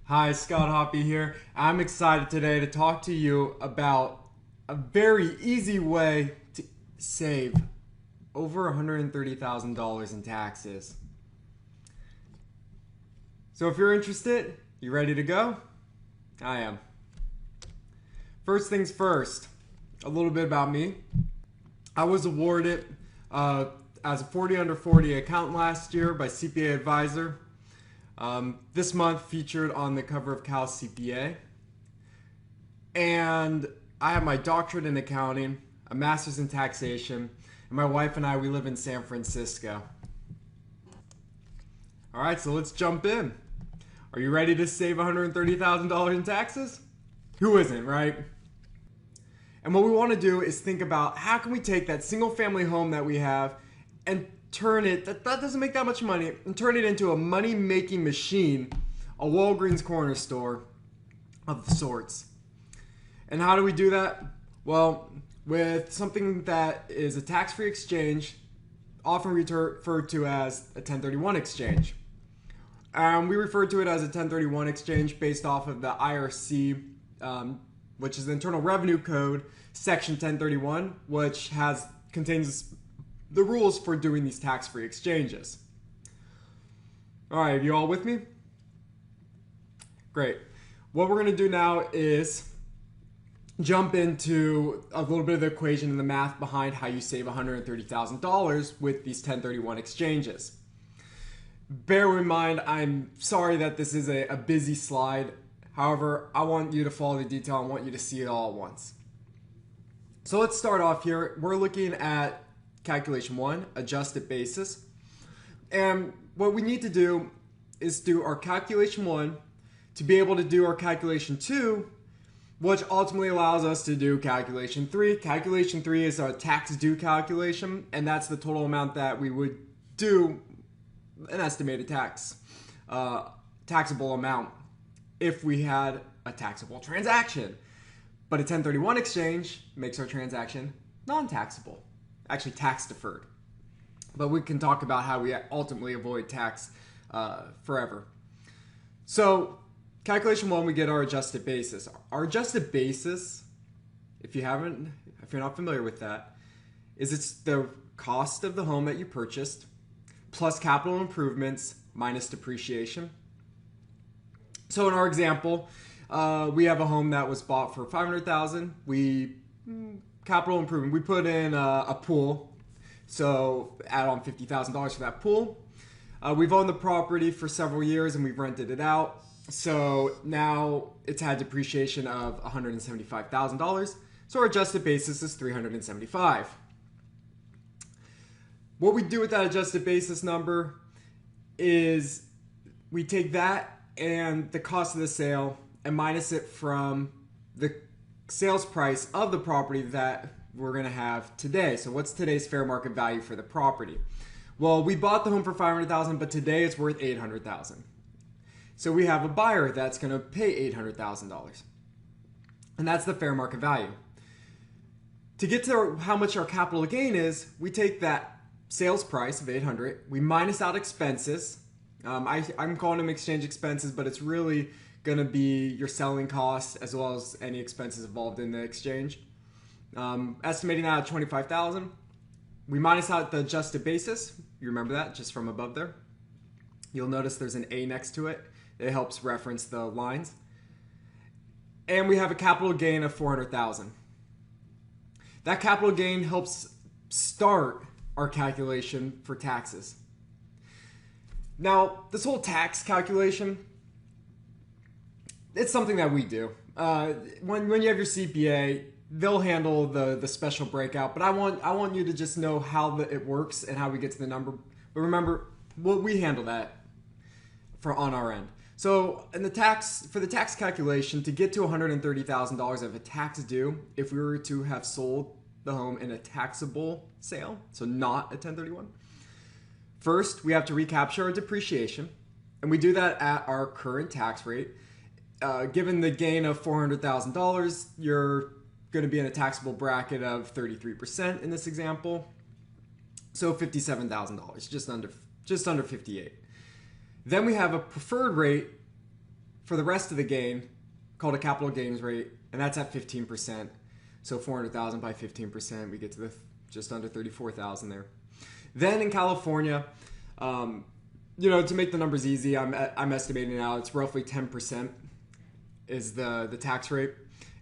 Hi, Scott Hoppy here. I'm excited today to talk to you about a very easy way to save over $130,000 in taxes. So if you're interested, you ready to go? I am. First things first, a little bit about me. I was awarded as a 40 under 40 accountant last year by CPA Advisor. This month featured on the cover of Cal CPA. And I have my doctorate in accounting, a master's in taxation, and my wife and I, we live in San Francisco. All right, so let's jump in. Are you ready to save $130,000 in taxes? Who isn't, right? And what we want to do is think about how can we take that single family home that we have and turn it, that doesn't make that much money, and turn it into a money-making machine, a Walgreens corner store of sorts. And how do we do that? Well, with something that is a tax-free exchange, often referred to as a 1031 exchange. We refer to it as a 1031 exchange based off of the IRC, which is the Internal Revenue Code, Section 1031, which contains the rules for doing these tax-free exchanges. All right, you all with me? Great. What we're going to do now is jump into a little bit of the equation and the math behind how you save $130,000 with these 1031 exchanges. Bear in mind, I'm sorry that this is a busy slide. However, I want you to follow the detail. I want you to see it all at once. So let's start off here. We're looking at calculation 1, adjusted basis. And what we need to do is do our calculation 1 to be able to do our calculation 2, which ultimately allows us to do calculation 3. Calculation 3 is our tax due calculation, and that's the total amount that we would do an estimated taxable amount if we had a taxable transaction. But a 1031 exchange makes our transaction non-taxable, actually tax deferred. But we can talk about how we ultimately avoid tax forever. So calculation 1, we get our adjusted basis. Our adjusted basis, if you're not familiar with that, is it's the cost of the home that you purchased plus capital improvements minus depreciation. So in our example, we have a home that was bought for $500,000. Capital improvement, we put in a pool, so add on $50,000 for that pool. We've owned the property for several years and we've rented it out. So now it's had depreciation of $175,000. So our adjusted basis is $375,000. What we do with that adjusted basis number is we take that and the cost of the sale and minus it from the sales price of the property that we're going to have today. So what's today's fair market value for the property? Well, we bought the home for $500,000, but today it's worth $800,000. So we have a buyer that's going to pay $800,000. And that's the fair market value. To get to how much our capital gain is, we take that sales price of $800,000, we minus out expenses. I'm calling them exchange expenses, but it's really going to be your selling costs as well as any expenses involved in the exchange. Estimating that at $25,000. We minus out the adjusted basis. You remember that just from above there. You'll notice there's an A next to it. It helps reference the lines. And we have a capital gain of $400,000. That capital gain helps start our calculation for taxes. Now, this whole tax calculation, it's something that we do. When you have your CPA, they'll handle the special breakout, but I want you to just know how it works and how we get to the number. But remember, we handle that on our end. So for the tax calculation, to get to $130,000 of a tax due, if we were to have sold the home in a taxable sale, so not a 1031, first we have to recapture our depreciation, and we do that at our current tax rate. Given the gain of $400,000, you're going to be in a taxable bracket of 33% in this example. So $57,000, just under 58. Then we have a preferred rate for the rest of the gain, called a capital gains rate, and that's at 15%. So 400,000 by 15%, we get to the just under 34,000 there. Then in California, to make the numbers easy, I'm estimating now it's roughly 10% is the tax rate,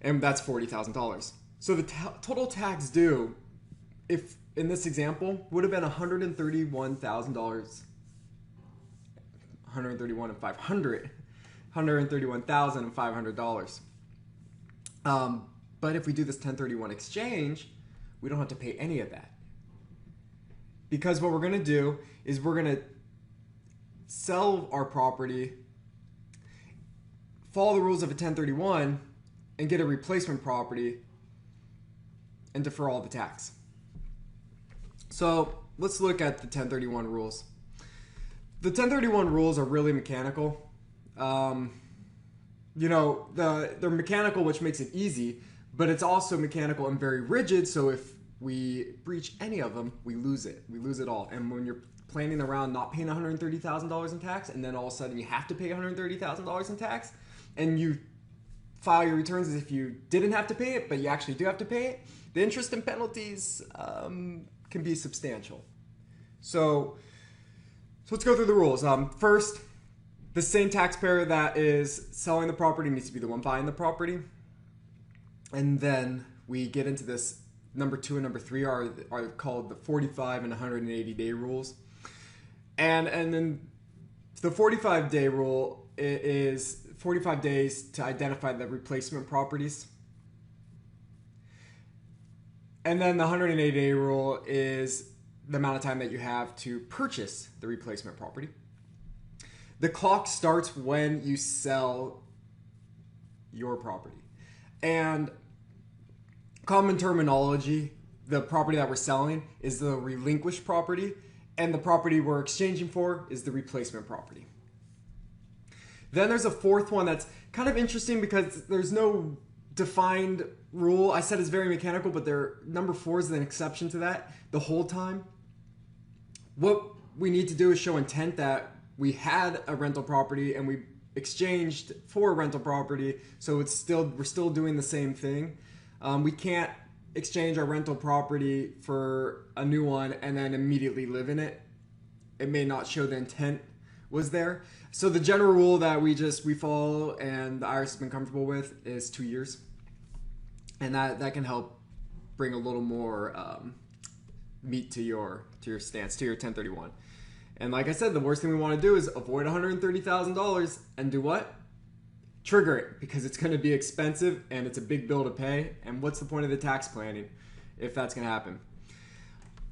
and that's $40,000. So the total tax due, if in this example, would have been $131,000, $131,500. But if we do this 1031 exchange, we don't have to pay any of that. Because what we're going to do is we're going to sell our property, follow the rules of a 1031, and get a replacement property and defer all the tax. So let's look at the 1031 rules. The 1031 rules are really mechanical. They're mechanical, which makes it easy, but it's also mechanical and very rigid. So if we breach any of them, we lose it. We lose it all. And when you're planning around not paying $130,000 in tax, and then all of a sudden you have to pay $130,000 in tax, and you file your returns as if you didn't have to pay it, but you actually do have to pay it, the interest and penalties can be substantial. So let's go through the rules. First, the same taxpayer that is selling the property needs to be the one buying the property. And then we get into this. Number 2 and number 3 are called the 45 and 180 day rules. And then the 45-day rule is 45 days to identify the replacement properties. And then the 180-day rule is the amount of time that you have to purchase the replacement property. The clock starts when you sell your property. And common terminology, the property that we're selling is the relinquished property, and the property we're exchanging for is the replacement property. Then there's a fourth one that's kind of interesting because there's no defined rule. I said it's very mechanical, but number 4 is an exception to that the whole time. What we need to do is show intent that we had a rental property and we exchanged for a rental property, so we're still doing the same thing. We can't exchange our rental property for a new one and then immediately live in it. It may not show the intent was there. So the general rule that we follow and the IRS has been comfortable with is 2 years. And that can help bring a little more meat to your stance, to your 1031. And like I said, the worst thing we want to do is avoid $130,000 and do what? Trigger it, because it's going to be expensive and it's a big bill to pay. And what's the point of the tax planning if that's going to happen?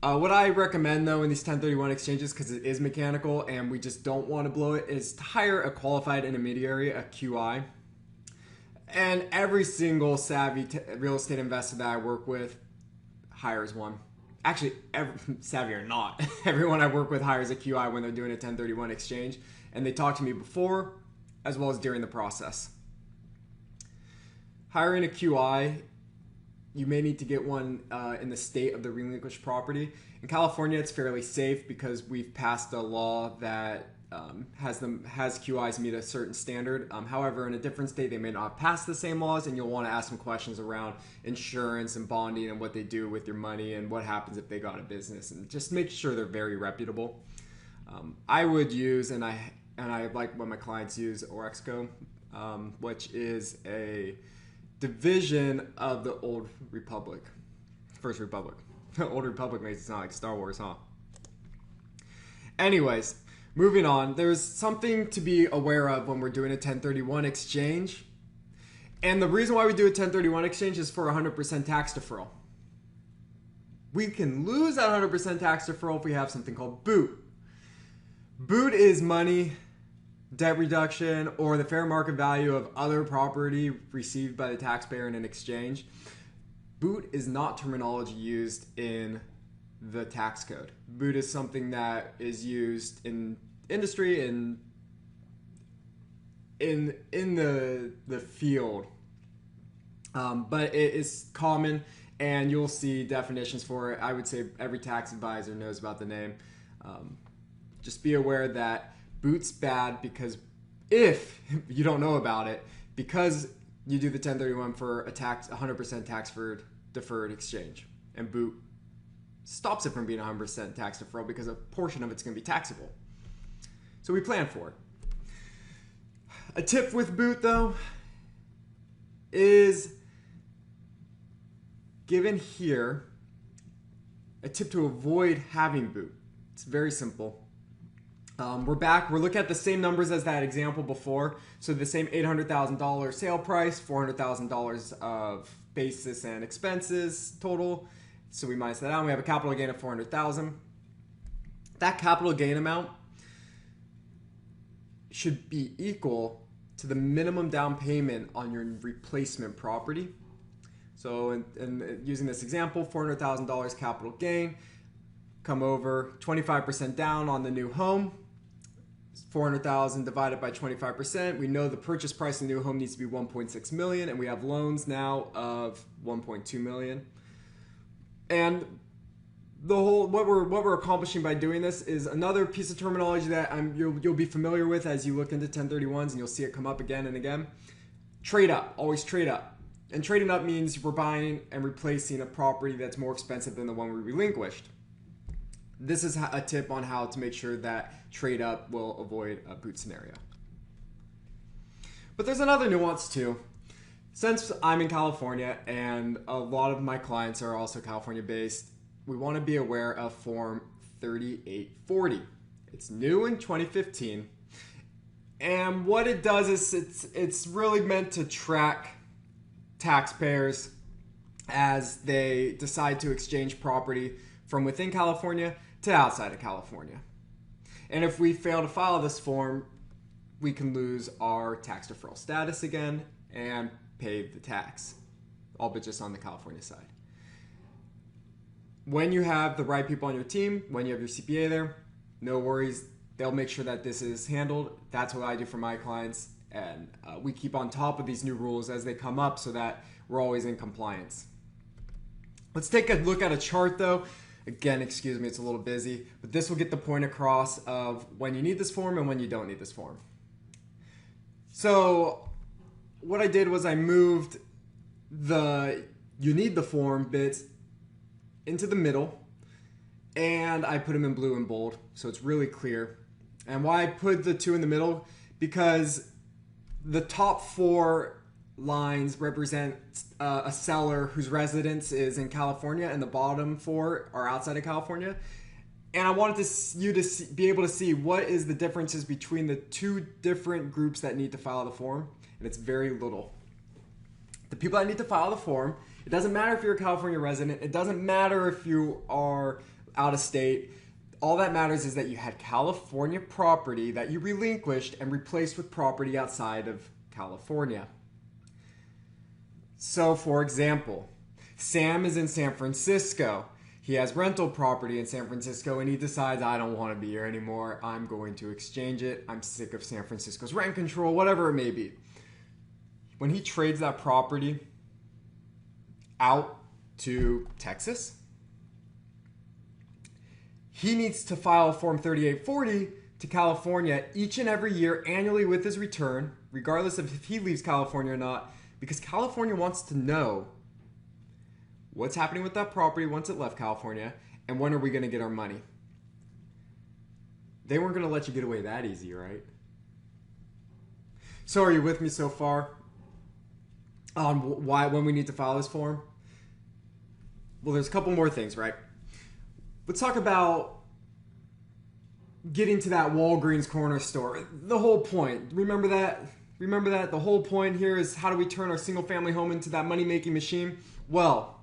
What I recommend though in these 1031 exchanges, because it is mechanical and we just don't want to blow it, is to hire a qualified intermediary, a QI. And every single savvy real estate investor that I work with hires one. Actually, savvy or not, everyone I work with hires a QI when they're doing a 1031 exchange, and they talk to me before as well as during the process. Hiring a QI, you may need to get one in the state of the relinquished property. In California, it's fairly safe because we've passed a law that has QIs meet a certain standard. However, in a different state, they may not pass the same laws, and you'll want to ask some questions around insurance and bonding and what they do with your money and what happens if they go out of business, and just make sure they're very reputable. I would use, and I like when my clients use Orexco, which is a division of the Old Republic, First Republic. Old Republic makes it sound like Star Wars, huh? Anyways, moving on, there's something to be aware of when we're doing a 1031 exchange. And the reason why we do a 1031 exchange is for 100% tax deferral. We can lose that 100% tax deferral if we have something called boot. Boot is money, debt reduction, or the fair market value of other property received by the taxpayer in an exchange. Boot is not terminology used in the tax code. Boot is something that is used in industry and in the field, but it is common, and you'll see definitions for it. I would say every tax advisor knows about the name. Just be aware that boot's bad because if you don't know about it, because you do the 1031 for a 100% tax deferred exchange, and Boot stops it from being 100% tax deferral because a portion of it's going to be taxable. So we plan for it. A tip with Boot, though, is given here a tip to avoid having Boot. It's very simple. We're back. We're looking at the same numbers as that example before. So the same $800,000 sale price, $400,000 of basis and expenses total. So we minus that out. We have a capital gain of $400,000. That capital gain amount should be equal to the minimum down payment on your replacement property. So in using this example, $400,000 capital gain, come over 25% down on the new home. 400,000 divided by 25%. We know the purchase price of the new home needs to be 1.6 million, and we have loans now of 1.2 million. And the whole what we're accomplishing by doing this is another piece of terminology that you'll be familiar with as you look into 1031s, and you'll see it come up again and again. Trade up, always trade up. And trading up means we're buying and replacing a property that's more expensive than the one we relinquished. This is a tip on how to make sure that trade up will avoid a Boot scenario. But there's another nuance too. Since I'm in California and a lot of my clients are also California based, we want to be aware of Form 3840. It's new in 2015. And what it does is it's really meant to track taxpayers as they decide to exchange property from within California to outside of California. And if we fail to file this form, we can lose our tax deferral status again and pay the tax, all but just on the California side. When you have the right people on your team, when you have your CPA there, no worries. They'll make sure that this is handled. That's what I do for my clients. And we keep on top of these new rules as they come up so that we're always in compliance. Let's take a look at a chart though. Again, excuse me, it's a little busy, but this will get the point across of when you need this form and when you don't need this form. So what I did was I moved the you need the form bits into the middle, and I put them in blue and bold so it's really clear. And why I put the two in the middle, because the top four lines represent a seller whose residence is in California, and the bottom four are outside of California. And I wanted you to be able to see what is the differences between the two different groups that need to file the form, and it's very little. The people that need to file the form, it doesn't matter if you're a California resident, it doesn't matter if you are out of state. All that matters is that you had California property that you relinquished and replaced with property outside of California. So, for example, Sam is in San Francisco. He has rental property in San Francisco, and he decides, I don't want to be here anymore. I'm going to exchange it. I'm sick of San Francisco's rent control, whatever it may be. When he trades that property out to Texas, he needs to file Form 3840 to California each and every year annually with his return, regardless of if he leaves California or not, because California wants to know what's happening with that property once it left California, and when are we going to get our money? They weren't going to let you get away that easy, right? So are you with me so far on when we need to file this form? Well, there's a couple more things, right? Let's talk about getting to that Walgreens corner store. The whole point, remember that? Remember that? The whole point here is how do we turn our single family home into that money-making machine? Well,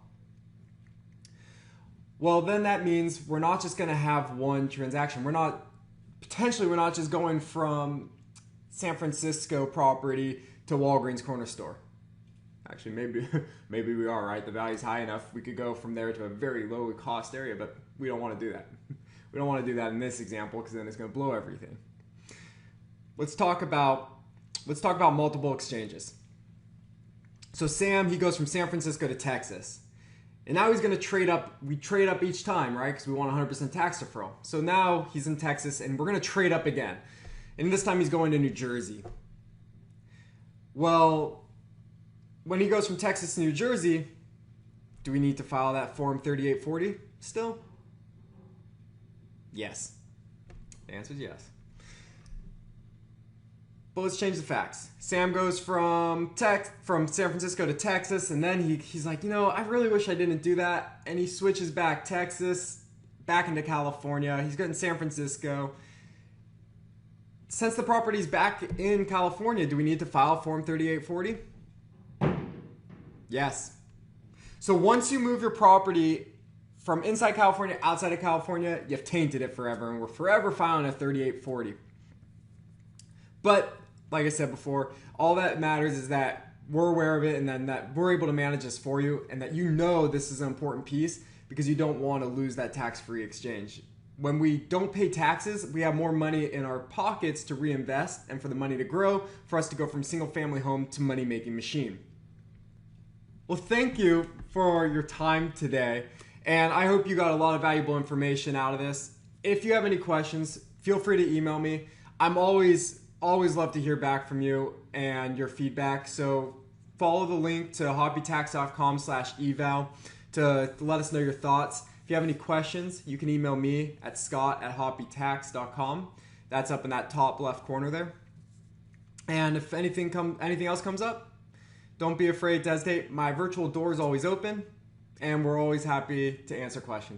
then that means we're not just going to have one transaction. We're not just going from San Francisco property to Walgreens corner store. Actually, maybe we are, right? The value's high enough. We could go from there to a very low cost area, but we don't want to do that. We don't want to do that in this example because then it's going to blow everything. Let's talk about multiple exchanges. So Sam, he goes from San Francisco to Texas. And now he's going to trade up. We trade up each time, right? Because we want 100% tax deferral. So now he's in Texas, and we're going to trade up again. And this time he's going to New Jersey. Well, when he goes from Texas to New Jersey, do we need to file that Form 3840 still? Yes. The answer is yes. But let's change the facts. Sam goes from San Francisco to Texas, and then he's like, I really wish I didn't do that. And he switches back back into California. He's getting San Francisco. Since the property's back in California, do we need to file Form 3840? Yes. So once you move your property from inside California, outside of California, you've tainted it forever, and we're forever filing a 3840. But like I said before, all that matters is that we're aware of it, and then that we're able to manage this for you, and that this is an important piece because you don't want to lose that tax-free exchange. When we don't pay taxes, we have more money in our pockets to reinvest and for the money to grow, for us to go from single-family home to money-making machine. Well, thank you for your time today, and I hope you got a lot of valuable information out of this. If you have any questions, feel free to email me. I'm always love to hear back from you and your feedback. So follow the link to hobbytax.com/eval to let us know your thoughts. If you have any questions, you can email me at scott@hobbytax.com. That's up in that top left corner there. And if anything else comes up, don't be afraid to hesitate. My virtual door is always open, and we're always happy to answer questions.